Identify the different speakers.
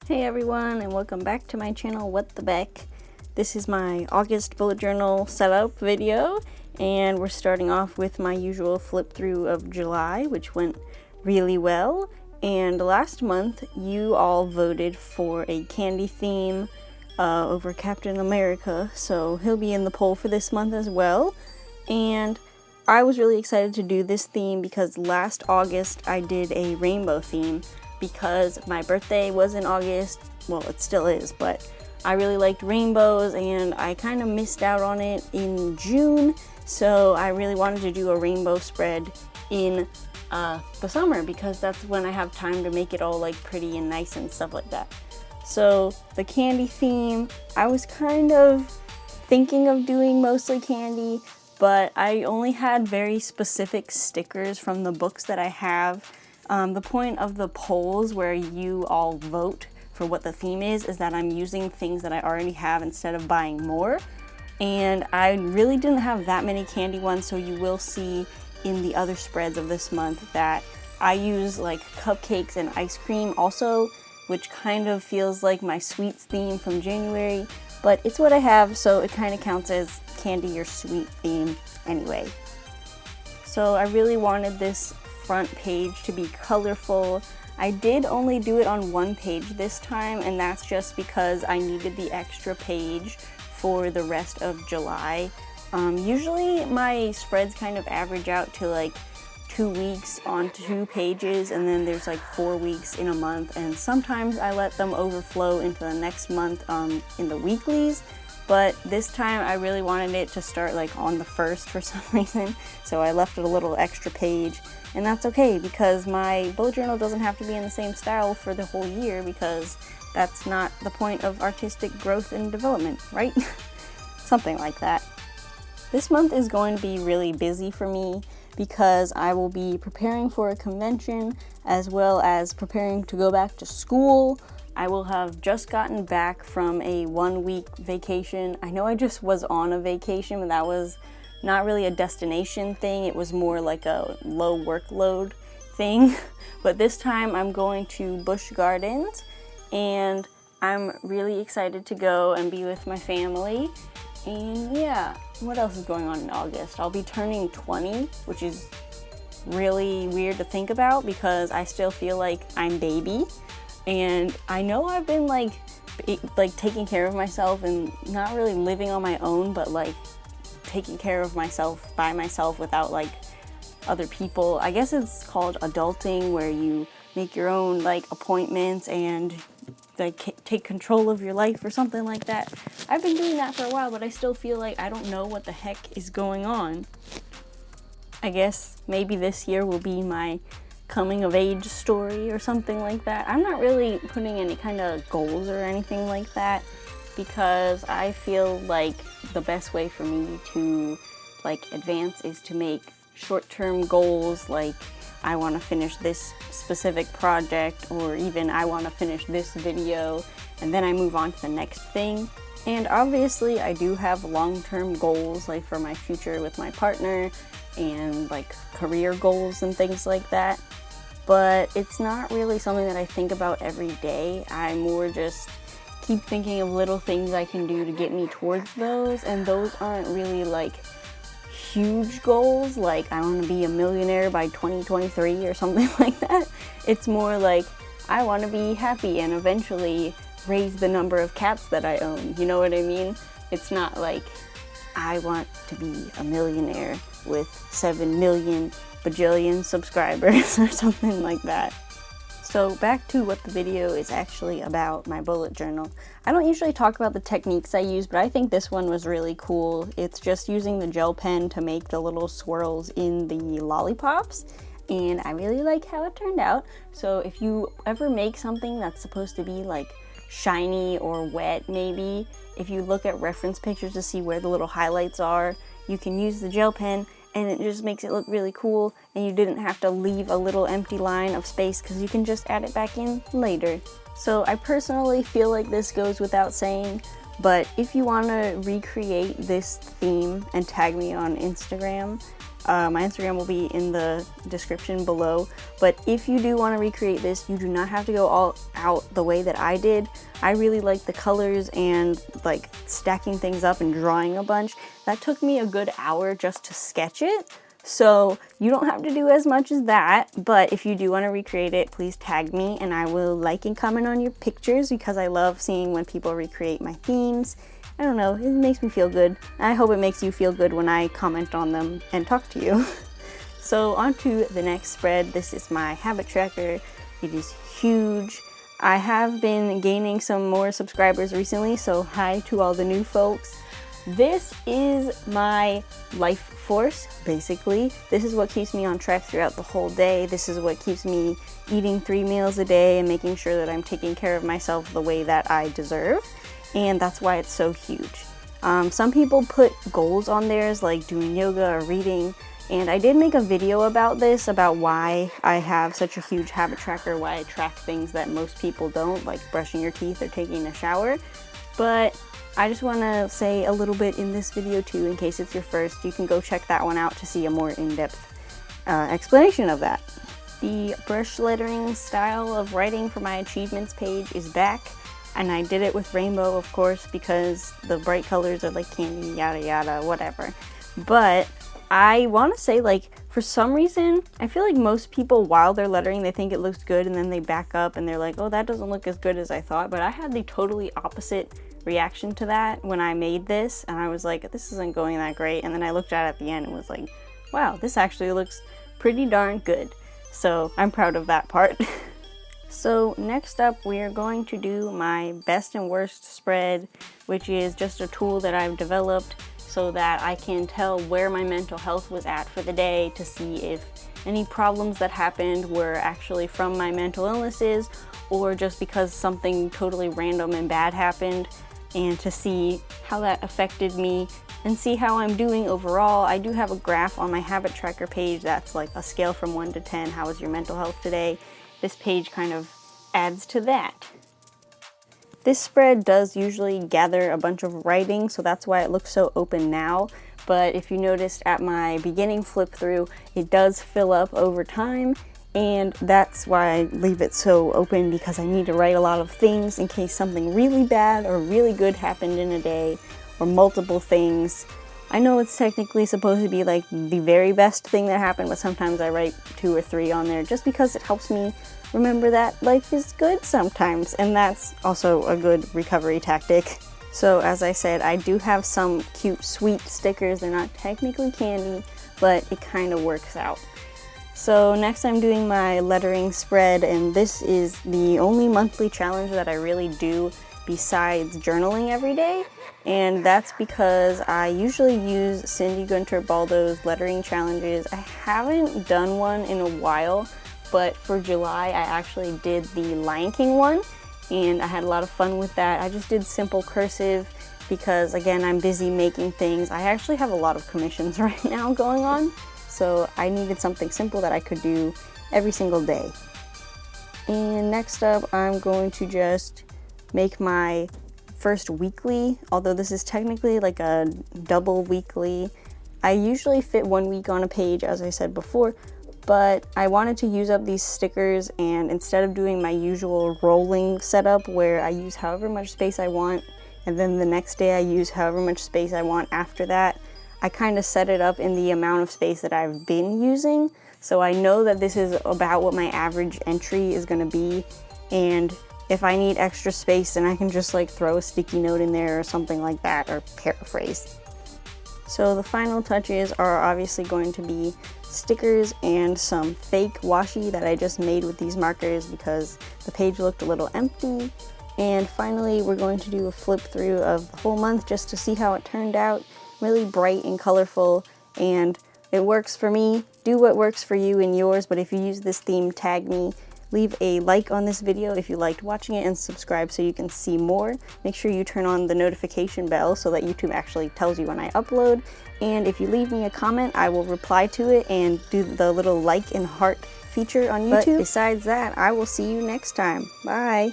Speaker 1: Hey everyone, and welcome back to my channel, What the Beck. This is my August bullet journal setup video, and we're starting off with my usual flip through of July, which went really well. And last month, you all voted for a candy theme over Captain America, so he'll be in the poll for this month as well. And I was really excited to do this theme because last August I did a rainbow theme because my birthday was in August. Well, it still is, but I really liked rainbows and I kind of missed out on it in June, so I really wanted to do a rainbow spread in the summer because that's when I have time to make it all like pretty and nice and stuff like that. So the candy theme, I was kind of thinking of doing mostly candy, but I only had very specific stickers from the books that I have. The point of the polls where you all vote for what the theme is that I'm using things that I already have instead of buying more. And I really didn't have that many candy ones, so you will see in the other spreads of this month that I use like cupcakes and ice cream also, which kind of feels like my sweets theme from January, but it's what I have, so it kind of counts as candy or sweet theme anyway. So I really wanted this front page to be colorful. I did only do it on one page this time, and that's just because I needed the extra page for the rest of July. Usually my spreads kind of average out to like 2 weeks on 2 pages, and then there's like 4 weeks in a month, and sometimes I let them overflow into the next month in the weeklies. But this time I really wanted it to start like on the 1st for some reason, so I left it a little extra page. And that's okay because my bullet journal doesn't have to be in the same style for the whole year, because that's not the point of artistic growth and development, right? Something like that. This month is going to be really busy for me because I will be preparing for a convention as well as preparing to go back to school. I will have just gotten back from a 1-week vacation. I know I just was on a vacation, but that was not really a destination thing. It was more like a low workload thing. But this time I'm going to Busch Gardens, and I'm really excited to go and be with my family. And yeah, what else is going on in August? I'll be turning 20, which is really weird to think about because I still feel like I'm baby. And I know I've been like taking care of myself and not really living on my own, but like taking care of myself by myself without like other people. I guess it's called adulting, where you make your own like appointments and like take control of your life or something like that. I've been doing that for a while, but I still feel like I don't know what the heck is going on. I guess maybe this year will be my coming of age story or something like that. I'm not really putting any kind of goals or anything like that because I feel like the best way for me to like advance is to make short-term goals, like I want to finish this specific project, or even I want to finish this video, and then I move on to the next thing. And obviously I do have long-term goals like for my future with my partner and like career goals and things like that, but it's not really something that I think about every day. I more just keep thinking of little things I can do to get me towards those, and those aren't really like huge goals like I want to be a millionaire by 2023 or something like that. It's more like I want to be happy and eventually raise the number of cats that I own, you know what I mean? It's not like I want to be a millionaire with 7 million bajillion subscribers or something like that. So back to what the video is actually about, my bullet journal. I don't usually talk about the techniques I use, but I think this one was really cool. It's just using the gel pen to make the little swirls in the lollipops, and I really like how it turned out. So if you ever make something that's supposed to be like shiny or wet, maybe, if you look at reference pictures to see where the little highlights are, you can use the gel pen, and it just makes it look really cool, and you didn't have to leave a little empty line of space because you can just add it back in later. So I personally feel like this goes without saying, But if you want to recreate this theme and tag me on Instagram, my Instagram will be in the description below. But if you do want to recreate this, you do not have to go all out the way that I did. I really like the colors and like stacking things up and drawing a bunch. That took me a good hour just to sketch it. So you don't have to do as much as that, but if you do want to recreate it, please tag me and I will like and comment on your pictures because I love seeing when people recreate my themes. I don't know, it makes me feel good. I hope it makes you feel good when I comment on them and talk to you. So on to the next spread. This is my habit tracker. It is huge. I have been gaining some more subscribers recently, so hi to all the new folks. This is my life force, basically. This is what keeps me on track throughout the whole day. This is what keeps me eating 3 meals a day and making sure that I'm taking care of myself the way that I deserve. And that's why it's so huge. Some people put goals on theirs, like doing yoga or reading. And I did make a video about this, about why I have such a huge habit tracker, why I track things that most people don't, like brushing your teeth or taking a shower. But I just want to say a little bit in this video too, in case it's your first. You can go check that one out to see a more in-depth explanation of that. The brush lettering style of writing for my achievements page is back, and I did it with rainbow, of course, because the bright colors are like candy, yada yada, whatever. But I want to say, like, for some reason, I feel like most people, while they're lettering, they think it looks good, and then they back up and they're like, oh, that doesn't look as good as I thought. But I had the totally opposite reaction to that when I made this, and I was like, this isn't going that great. And then I looked at it at the end and was like, wow, this actually looks pretty darn good. So I'm proud of that part. So next up, we are going to do my best and worst spread, which is just a tool that I've developed so that I can tell where my mental health was at for the day, to see if any problems that happened were actually from my mental illnesses or just because something totally random and bad happened, and to see how that affected me and see how I'm doing overall. I do have a graph on my habit tracker page that's like a scale from 1 to 10. How is your mental health today? This page kind of adds to that. This spread does usually gather a bunch of writing, so that's why it looks so open now. But if you noticed at my beginning flip through, it does fill up over time, and that's why I leave it so open, because I need to write a lot of things in case something really bad or really good happened in a day, or multiple things. I know it's technically supposed to be like the very best thing that happened, but sometimes I write 2 or 3 on there just because it helps me remember that life is good sometimes, and that's also a good recovery tactic. So as I said, I do have some cute sweet stickers. They're not technically candy, but it kind of works out. So next I'm doing my lettering spread, and this is the only monthly challenge that I really do besides journaling every day. And that's because I usually use Cindy Gunter Baldo's lettering challenges. I haven't done one in a while, but for July I actually did the Lion King one, and I had a lot of fun with that. I just did simple cursive because, again, I'm busy making things. I actually have a lot of commissions right now going on, so I needed something simple that I could do every single day. And next up, I'm going to just make my first weekly, although this is technically like a double weekly. I usually fit 1 week on a page, as I said before, but I wanted to use up these stickers, and instead of doing my usual rolling setup where I use however much space I want and then the next day I use however much space I want after that, I kind of set it up in the amount of space that I've been using. So I know that this is about what my average entry is going to be, and if I need extra space, then I can just like throw a sticky note in there or something like that, or paraphrase. So the final touches are obviously going to be stickers and some fake washi that I just made with these markers because the page looked a little empty. And finally, we're going to do a flip through of the whole month just to see how it turned out. Really bright and colorful, and it works for me. Do what works for you and yours, but if you use this theme, tag me. Leave a like on this video if you liked watching it, and subscribe so you can see more. Make sure you turn on the notification bell so that YouTube actually tells you when I upload. And if you leave me a comment, I will reply to it and do the little like and heart feature on YouTube. But besides that, I will see you next time. Bye!